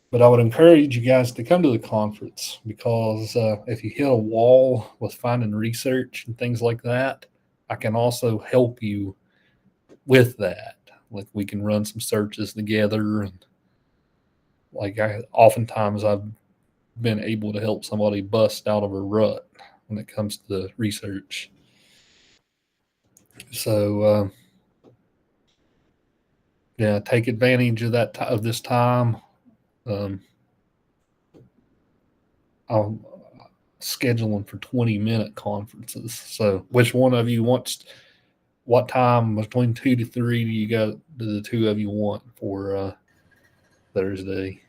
But I would encourage you guys to come to the conference because if you hit a wall with finding research and things like that, I can also help you with that. Like we can run some searches together, and like I oftentimes I've been able to help somebody bust out of a rut when it comes to research. So yeah, take advantage of of this time. Um, I'll schedule them for 20-minute conferences. So which one of you wants? What time between 2 to 3 do the two of you want for Thursday?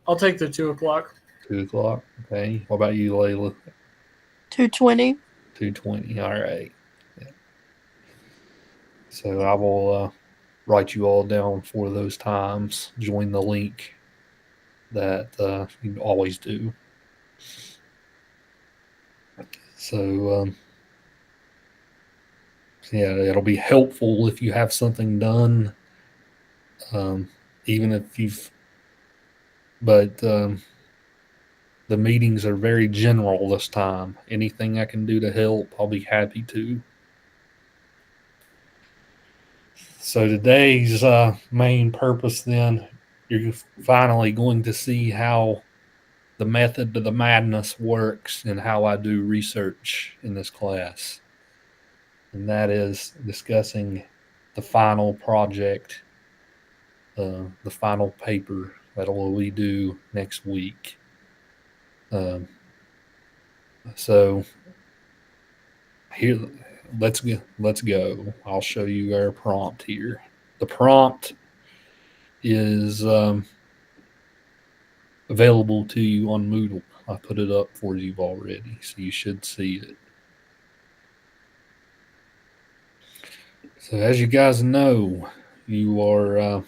I'll take the 2 o'clock. 2 o'clock. Okay. What about you, Layla? 2:20. 2:20. All right. Yeah. So I will write you all down for those times. Join the link that you always do. So yeah, it'll be helpful if you have something done, um, even if you've. But the meetings are very general this time. Anything I can do to help, I'll be happy to. So today's main purpose, then, you're finally going to see how the method to the madness works and how I do research in this class. And that is discussing the final project, the final paper that we do next week. Um, so here, let's go. I'll show you our prompt here. The prompt is available to you on Moodle. I put it up for you already, so you should see it. So as you guys know, you are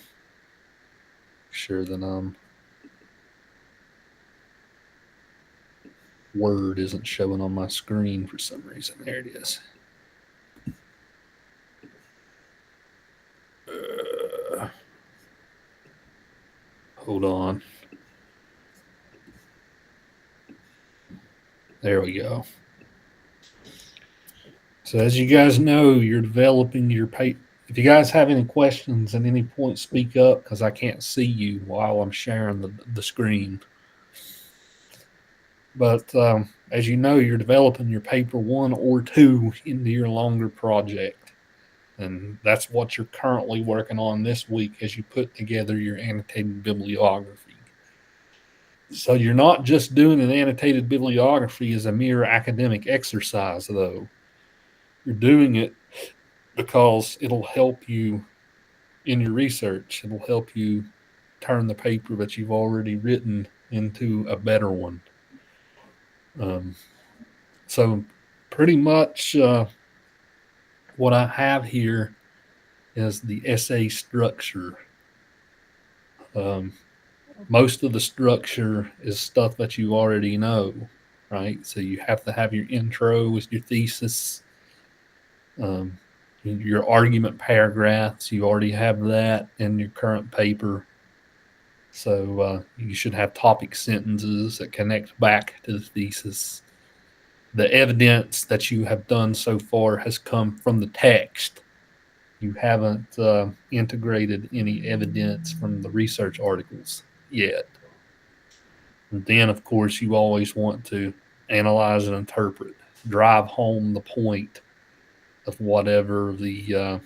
sure that Word isn't showing on my screen for some reason. There it is. Hold on. There we go. So as you guys know, you're developing your paper. If you guys have any questions at any point, speak up because I can't see you while I'm sharing the screen. But as you know, you're developing your paper 1 or 2 into your longer project. And that's what you're currently working on this week as you put together your annotated bibliography. So you're not just doing an annotated bibliography as a mere academic exercise, though. You're doing it because it'll help you in your research. It'll help you turn the paper that you've already written into a better one. Um, so, pretty much what I have here is the essay structure. Um, Most of the structure is stuff that you already know, right? So you have to have your intro with your thesis, um, your argument paragraphs. You already have that in your current paper. So you should have topic sentences that connect back to the thesis. The evidence that you have done so far has come from the text. You haven't integrated any evidence from the research articles yet. And then, of course, you always want to analyze and interpret, drive home the point of whatever the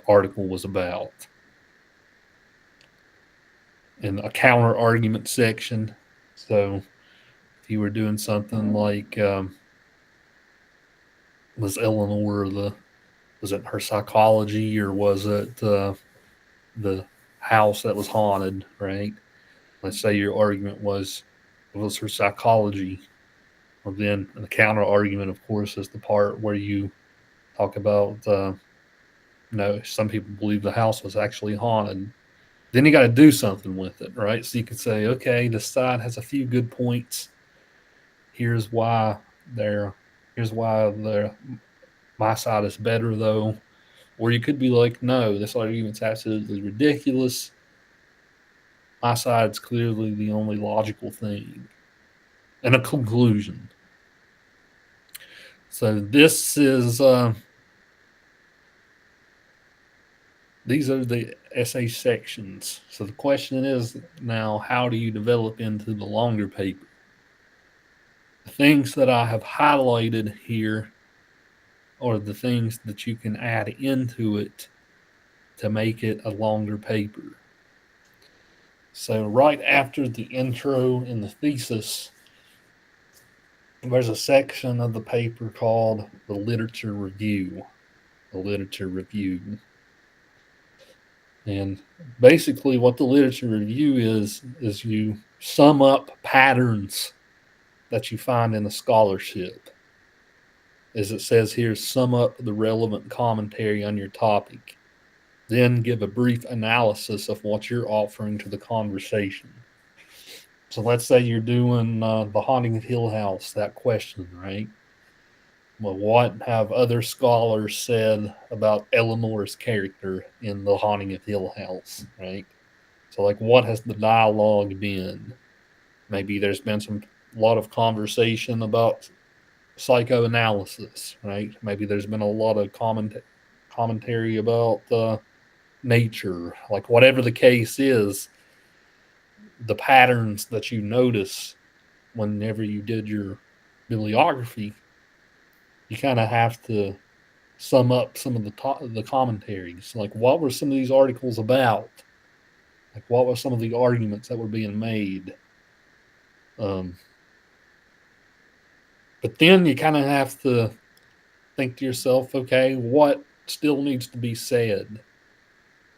article was about. In a counter argument section, so if you were doing something like, was Eleanor was it her psychology or was it the house that was haunted, right? Let's say your argument was her psychology. Well, then the counter argument, of course, is the part where you talk about no, some people believe the house was actually haunted. Then you got to do something with it, right? So you could say, okay, this side has a few good points. Here's why they're here's why they're my side is better though. Or you could be like, no, this argument's absolutely ridiculous. My side's clearly the only logical thing and a conclusion. So this is these are the essay sections. So the question is now, how do you develop into the longer paper? The things that I have highlighted here are the things that you can add into it to make it a longer paper. So right after the intro and the thesis, there's a section of the paper called the literature review. The literature review. And basically what the literature review is you sum up patterns that you find in the scholarship. As it says here, sum up the relevant commentary on your topic. Then give a brief analysis of what you're offering to the conversation. So let's say you're doing The Haunting of Hill House, that question, right? Well, what have other scholars said about Eleanor's character in The Haunting of Hill House, right? So, like, what has the dialogue been? Maybe there's been a lot of conversation about psychoanalysis, right? Maybe there's been a lot of commentary about nature. Like, whatever the case is, the patterns that you notice whenever you did your bibliography, you kind of have to sum up some of the commentaries. Like, what were some of these articles about? Like, what were some of the arguments that were being made? But then you kind of have to think to yourself, okay, what still needs to be said?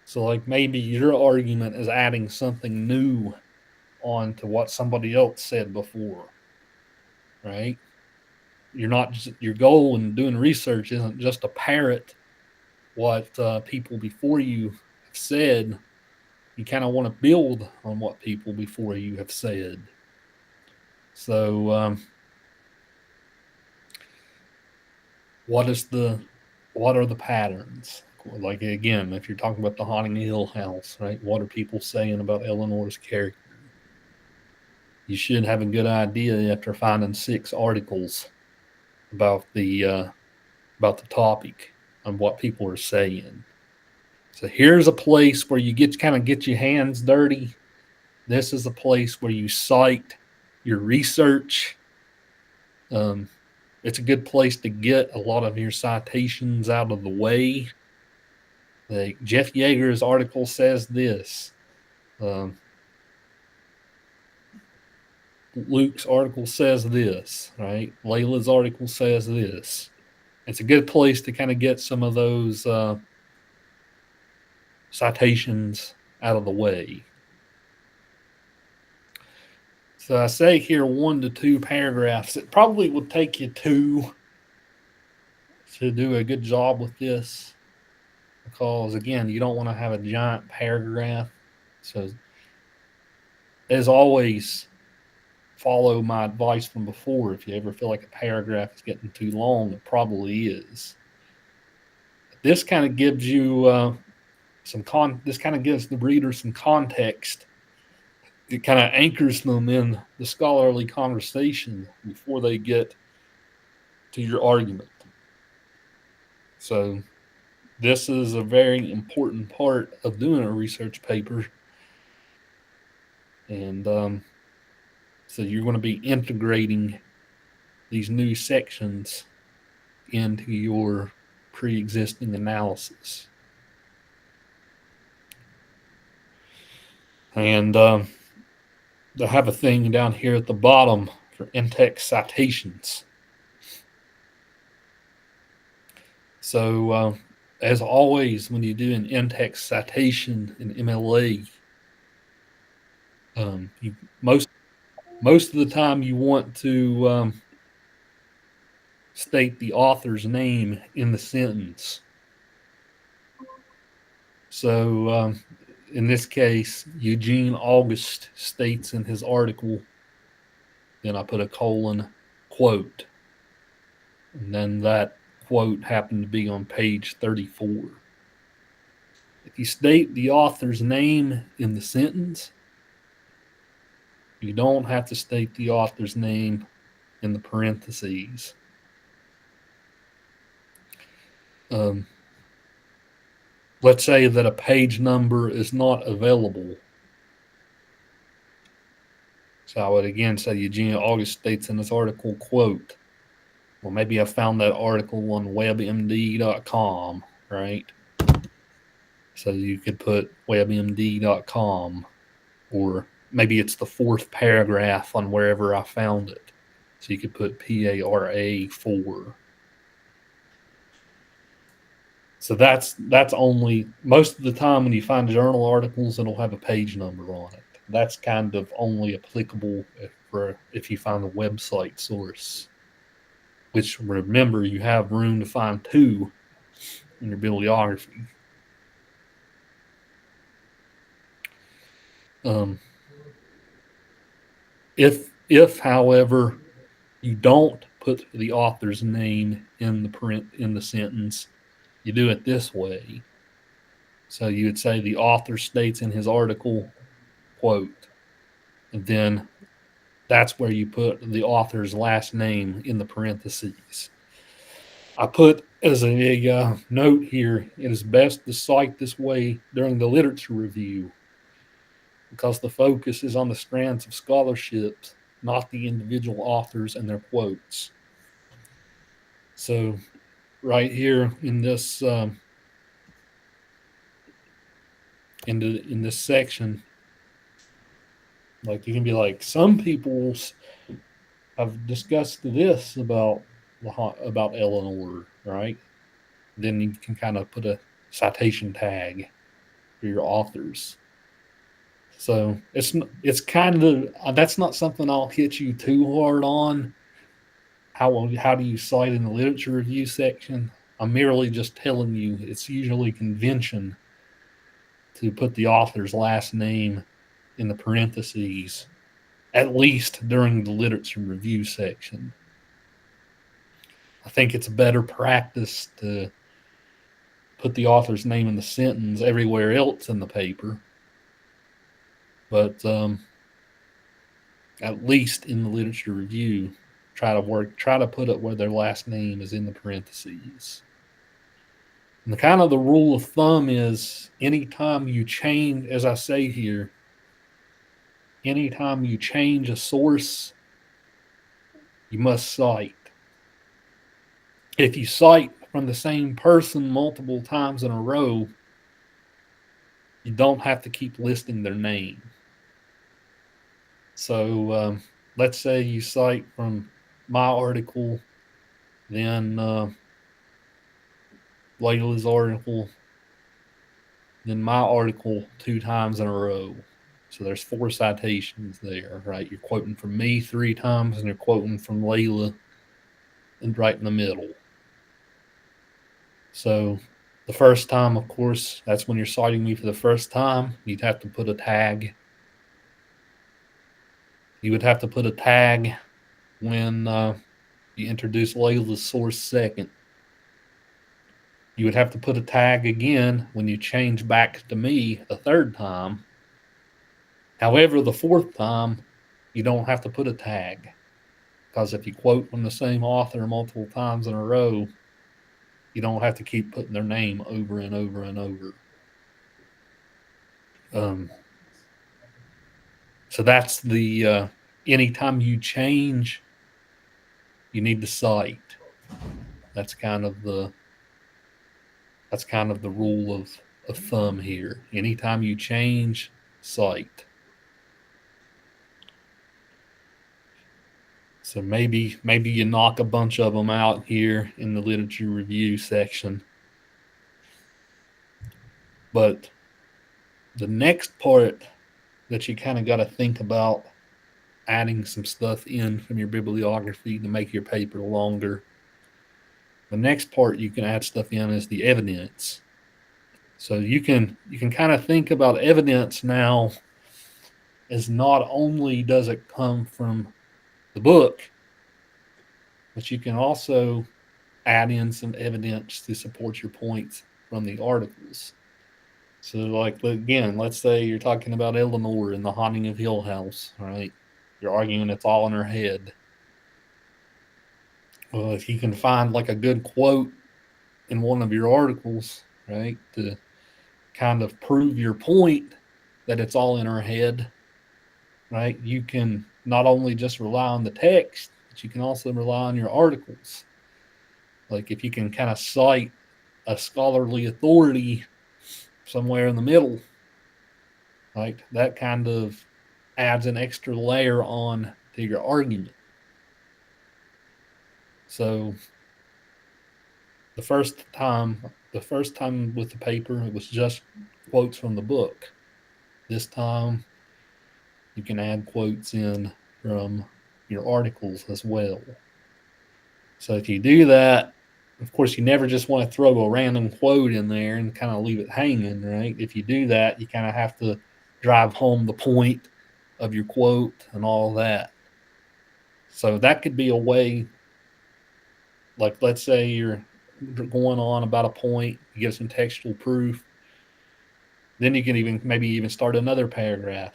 So, like, maybe your argument is adding something new on to what somebody else said before, right? You're not just, your goal in doing research isn't just to parrot what people before you have said. You kind of want to build on what people before you have said. So, what are the patterns? Like, again, if you're talking about The Haunting of Hill House, right? What are people saying about Eleanor's character? You should have a good idea after finding 6 articles about the topic and what people are saying. So here's a place where you get your hands dirty. This is a place where you cite your research. It's a good place to get a lot of your citations out of the way. Like Jeff Yeager's article says this. Luke's article says this, right? Layla's article says this. It's a good place to kind of get some of those citations out of the way. So I say here 1 to 2 paragraphs. It probably would take you 2 to do a good job with this, because again, you don't want to have a giant paragraph. So as always, follow my advice from before. If you ever feel like a paragraph is getting too long, it probably is. This kind of gives you this kind of gives the reader some context. It kind of anchors them in the scholarly conversation before they get to your argument. So this is a very important part of doing a research paper. And so you're going to be integrating these new sections into your pre-existing analysis. And I have a thing down here at the bottom for in-text citations. So as always, when you do an in-text citation in MLA, most of the time you want to state the author's name in the sentence. So in this case, Eugene August states in his article, then I put a colon, quote, and then that quote happened to be on page 34. If you state the author's name in the sentence, You don't have to state the author's name in the parentheses. Let's say that a page number is not available. So I would again say Eugenia August states in this article, quote, well, maybe I found that article on webmd.com, right? So you could put webmd.com, or maybe it's the fourth paragraph on wherever I found it. So you could put PARA4. So that's only, most of the time when you find journal articles, it'll have a page number on it. That's kind of only applicable if you find a website source, which, remember, you have room to find 2 in your bibliography. If however you don't put the author's name in the sentence, you do it this way. So you would say the author states in his article, quote, and then that's where you put the author's last name in the parentheses. I put as a note here, it is best to cite this way during the literature review because the focus is on the strands of scholarships, not the individual authors and their quotes. So right here in this in this section, like you can be like, some people have discussed this about Eleanor, right? Then you can kind of put a citation tag for your authors. So it's kind of, that's not something I'll hit you too hard on. How do you cite in the literature review section? I'm merely just telling you it's usually convention to put the author's last name in the parentheses, at least during the literature review section. I think it's a better practice to put the author's name in the sentence everywhere else in the paper, but at least in the literature review, try to put it where their last name is in the parentheses. And the rule of thumb is anytime you change, as I say here, anytime you change a source, you must cite. If you cite from the same person multiple times in a row, you don't have to keep listing their name. So let's say you cite from my article, then Layla's article, then my article 2 times in a row. So there's 4 citations there, right? You're quoting from me 3 times, and you're quoting from Layla, and right in the middle. So the first time, of course, that's when you're citing me for the first time. You'd have to put a tag. You would have to put a tag when you introduce Layla's source second. You would have to put a tag again when you change back to me the 3rd time. However, the 4th time, you don't have to put a tag, because if you quote from the same author multiple times in a row, you don't have to keep putting their name over and over and over. So that's the anytime you change, you need to cite. That's kind of the rule of thumb here. Anytime you change, cite. So maybe you knock a bunch of them out here in the literature review section. But the next part that you kind of got to think about adding some stuff in from your bibliography to make your paper longer. The next part you can add stuff in is the evidence. So you can kind of think about evidence now as not only does it come from the book, but you can also add in some evidence to support your points from the articles. So, like, again, let's say you're talking about Eleanor and the Haunting of Hill House, right? You're arguing it's all in her head. Well, if you can find like a good quote in one of your articles, right, to kind of prove your point that it's all in her head, right, you can not only just rely on the text, but you can also rely on your articles. Like if you can kind of cite a scholarly authority somewhere in the middle, right, that kind of adds an extra layer on to your argument. So the first time with the paper, it was just quotes from the book. This time you can add quotes in from your articles as well. So if you do that, of course, you never just want to throw a random quote in there and kind of leave it hanging, right? If you do that, you kind of have to drive home the point of your quote and all that. So that could be a way, like let's say you're going on about a point, you get some textual proof, then you can maybe even start another paragraph.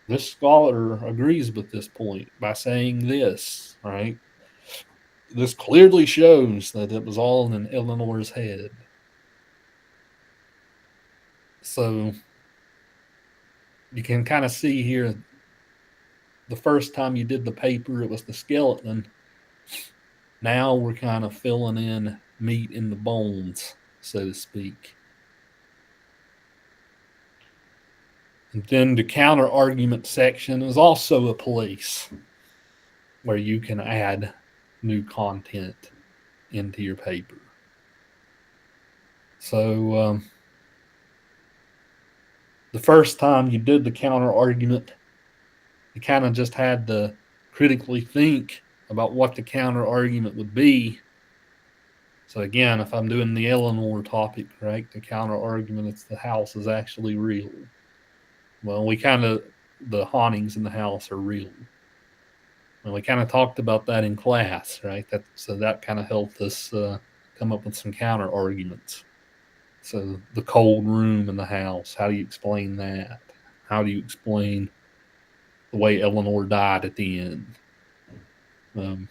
This scholar agrees with this point by saying this, right? This clearly shows that it was all in Eleanor's head. So you can kind of see here the first time you did the paper, it was the skeleton. Now we're kind of filling in meat in the bones, so to speak. And then the counter argument section is also a place where you can add new content into your paper. So the first time you did the counter argument, you kind of just had to critically think about what the counter argument would be. So again, if I'm doing the Eleanor topic, right, the counter argument, it's the house is actually real. Well, the hauntings in the house are real. And we kind of talked about that in class, right? So that kind of helped us come up with some counter arguments. So the cold room in the house, how do you explain that? How do you explain the way Eleanor died at the end? The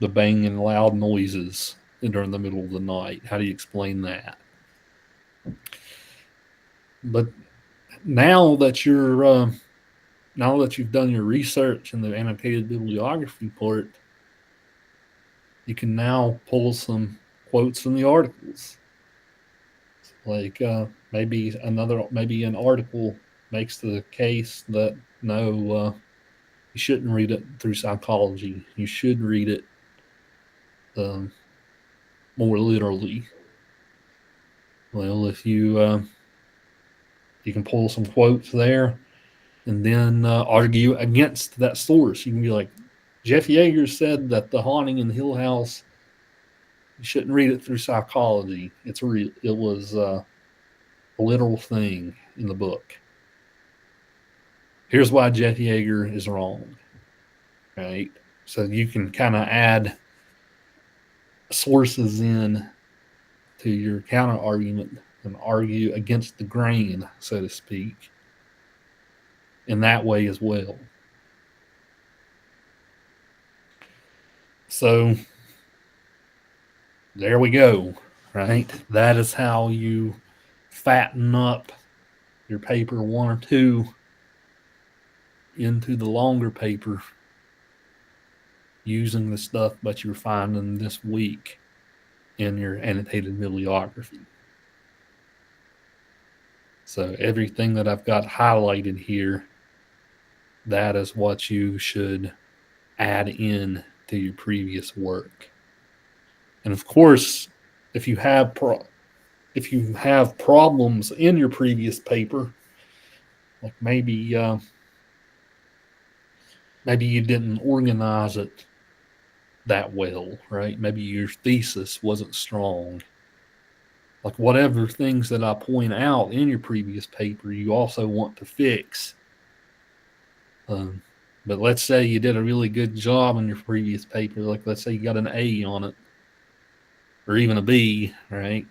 banging loud noises during the middle of the night. How do you explain that? But now that you've done your research in the annotated bibliography part, you can now pull some quotes from the articles. Like maybe an article makes the case that no, you shouldn't read it through psychology. You should read it more literally. Well, if you can pull some quotes there, and then argue against that source. You can be like, Jeff Yeager said that the haunting in Hill House, you shouldn't read it through psychology. It's real. It was a literal thing in the book. Here's why Jeff Yeager is wrong, right? So you can kind of add sources in to your counter argument and argue against the grain, so to speak, in that way as well. So there we go, right? That is how you fatten up your paper 1 or 2 into the longer paper using the stuff that you're finding this week in your annotated bibliography. So everything that I've got highlighted here, that is what you should add in to your previous work. And of course, if you have problems in your previous paper, like maybe you didn't organize it that well, right? Maybe your thesis wasn't strong. Like whatever things that I point out in your previous paper, you also want to fix. But let's say you did a really good job in your previous paper, like let's say you got an A on it, or even a B, right?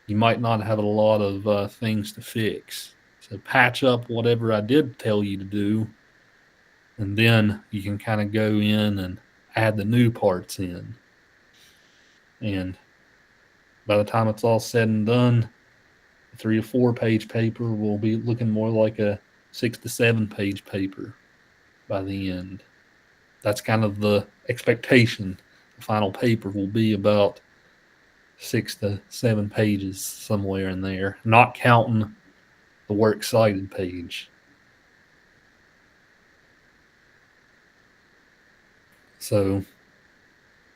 You might not have a lot of things to fix. So patch up whatever I did tell you to do And then you can kind of go in and add the new parts in. And by the time it's all said and done, a 3 or 4 page paper will be looking more like a 6 to 7 page paper by the end. That's kind of the expectation. The final paper will be about 6 to 7 pages, somewhere in there, not counting the works cited page. So,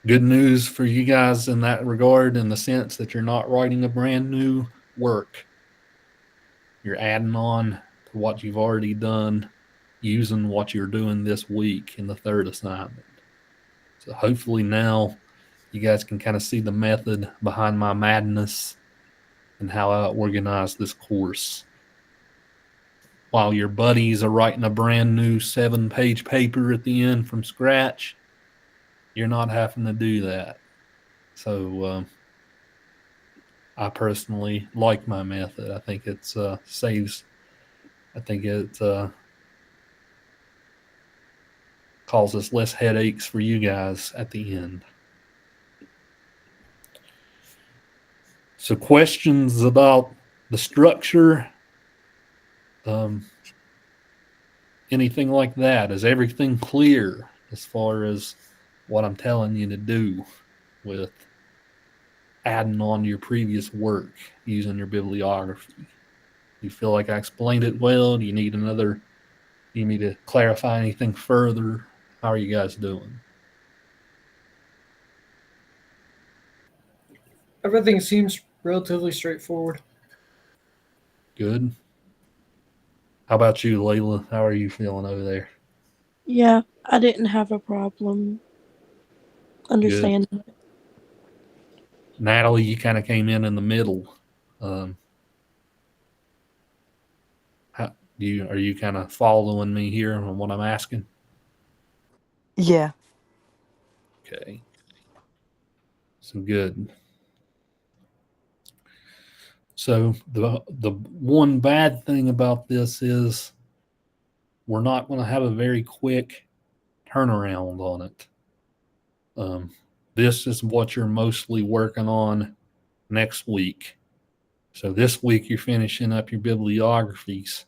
good news for you guys in that regard, in the sense that you're not writing a brand new work. You're adding on to what you've already done, using what you're doing this week in the third assignment. So hopefully now you guys can kind of see the method behind my madness and how I organize this course. While your buddies are writing a brand new 7-page paper at the end from scratch, you're not having to do that. So I personally like my method. I think it saves. I think it causes less headaches for you guys at the end. So questions about the structure, anything like that? Is everything clear as far as what I'm telling you to do with adding on to your previous work using your bibliography? Do you feel like I explained it well? Do you need do you need to clarify anything further? How are you guys doing? Everything seems relatively straightforward. Good. How about you, Layla? How are you feeling over there? Yeah, I didn't have a problem understanding it. Natalie, you kind of came in the middle. Are you kind of following me here on what I'm asking? Yeah. Okay. So good. So the one bad thing about this is we're not going to have a very quick turnaround on it. This is what you're mostly working on next week. So this week you're finishing up your bibliographies.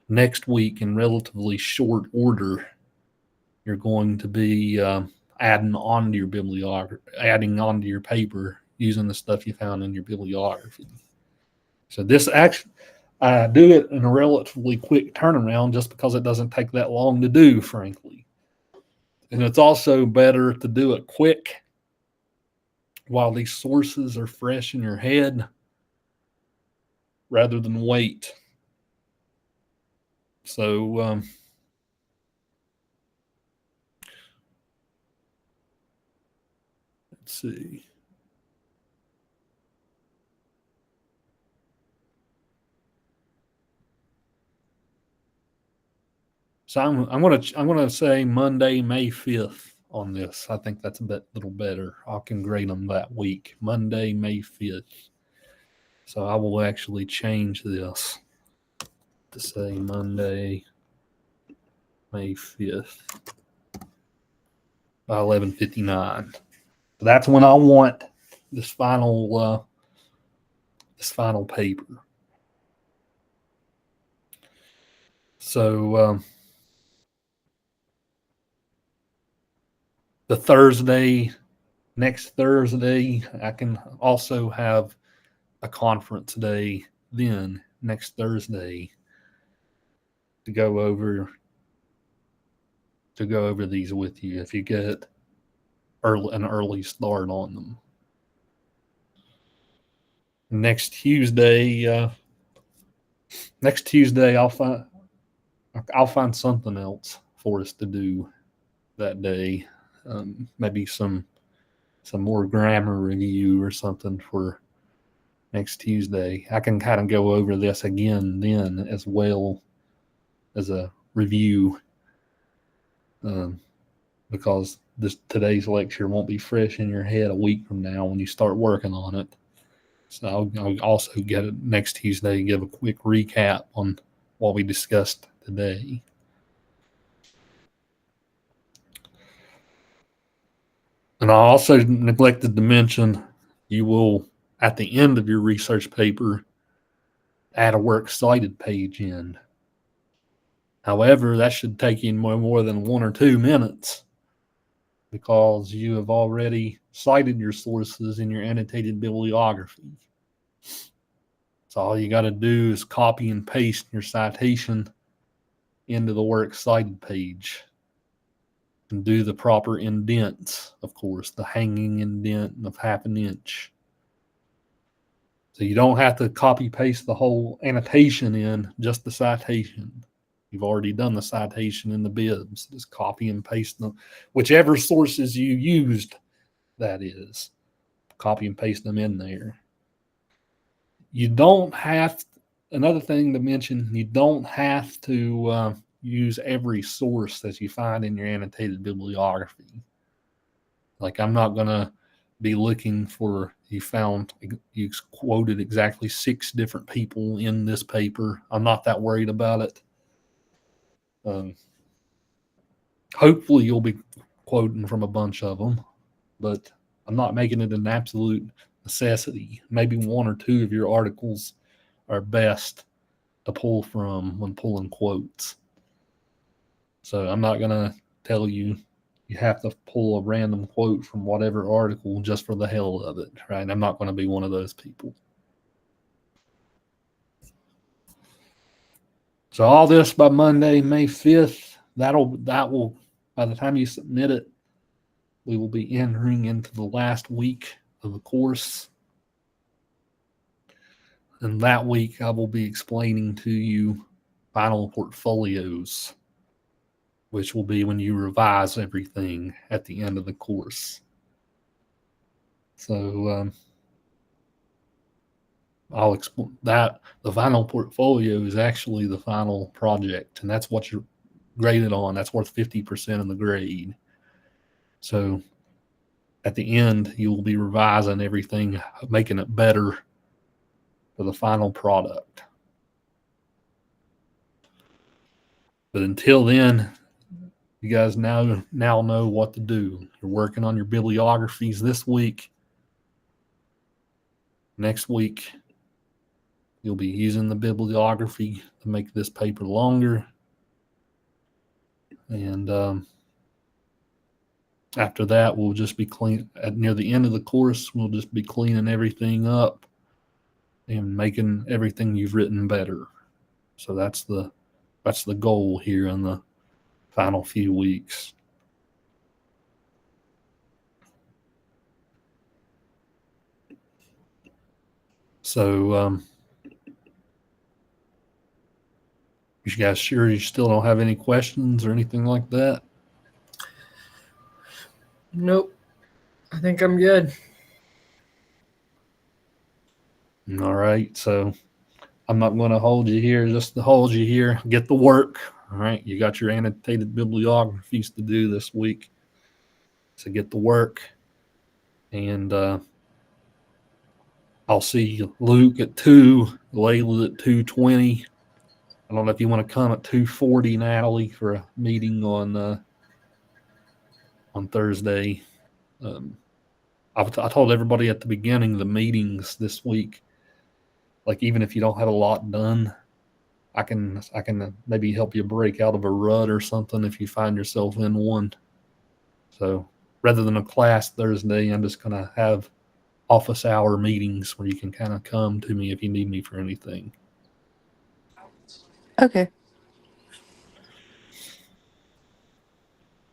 Next week, in relatively short order, you're going to be adding on to your bibliography, adding on to your paper using the stuff you found in your bibliography. So this actually, I do it in a relatively quick turnaround just because it doesn't take that long to do, frankly. And it's also better to do it quick while these sources are fresh in your head rather than wait. So let's see. So I'm gonna say Monday, May 5th on this. I think that's a little better. I can grade them that week. Monday, May 5th. So I will actually change this to say Monday, May 5th by 11:59. So that's when I want this final paper. So next Thursday, I can also have a conference day then next Thursday to go over these with you if you get an early start on them. Next Tuesday, I'll find something else for us to do that day. Maybe some more grammar review or something for next Tuesday. I can kind of go over this again then as well as a review, because today's lecture won't be fresh in your head a week from now when you start working on it. So I'll also get it next Tuesday and give a quick recap on what we discussed today. And I also neglected to mention, you will, at the end of your research paper, add a works cited page in. However, that should take you no more than 1 or 2 minutes because you have already cited your sources in your annotated bibliography. So all you got to do is copy and paste your citation into the works cited page and do the proper indents, of course, the hanging indent of 1/2 inch. So you don't have to copy paste the whole annotation in, just the citation. You've already done the citation in the bibs. Just copy and paste them, whichever sources you used, that is. Copy and paste them in there. You don't have, another thing to mention, you don't have to use every source that you find in your annotated bibliography. Like, I'm not going to be looking for, you quoted exactly 6 different people in this paper. I'm not that worried about it. Hopefully you'll be quoting from a bunch of them, but I'm not making it an absolute necessity. Maybe 1 or 2 of your articles are best to pull from when pulling quotes. So I'm not going to tell you have to pull a random quote from whatever article just for the hell of it, right? I'm not going to be one of those people. So all this by Monday, May 5th, that will, by the time you submit it, we will be entering into the last week of the course. And that week, I will be explaining to you final portfolios, which will be when you revise everything at the end of the course. So I'll explain that the final portfolio is actually the final project, and that's what you're graded on. That's worth 50% of the grade. So at the end, you will be revising everything, making it better for the final product. But until then, you guys now know what to do. You're working on your bibliographies this week. Next week, you'll be using the bibliography to make this paper longer. And after that, we'll just be near the end of the course, we'll just be cleaning everything up and making everything you've written better. So that's the goal here in the final few weeks. So you guys sure you still don't have any questions or anything like that? Nope. I think I'm good. All right. So I'm not going to hold you here just to hold you here. Get the work. All right. You got your annotated bibliographies to do this week. So get the work. And I'll see Luke at 2, Layla at 2:20. I don't know if you want to come at 2:40, Natalie, for a meeting on Thursday. I told everybody at the beginning the meetings this week, like even if you don't have a lot done, I can maybe help you break out of a rut or something if you find yourself in one. So rather than a class Thursday, I'm just going to have office hour meetings where you can kind of come to me if you need me for anything. Okay.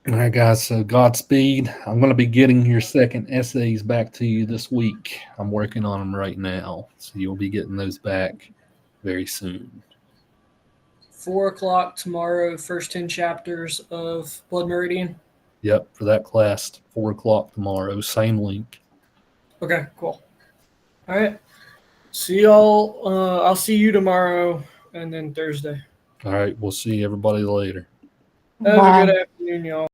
All right, guys. So Godspeed. I'm going to be getting your second essays back to you this week. I'm working on them right now. So you'll be getting those back very soon. 4:00 tomorrow, first 10 chapters of Blood Meridian. Yep, for that class, 4:00 tomorrow. Same link. Okay, cool. All right. See y'all. I'll see you tomorrow and then Thursday. All right, we'll see everybody later. Have Bye. a good afternoon, y'all.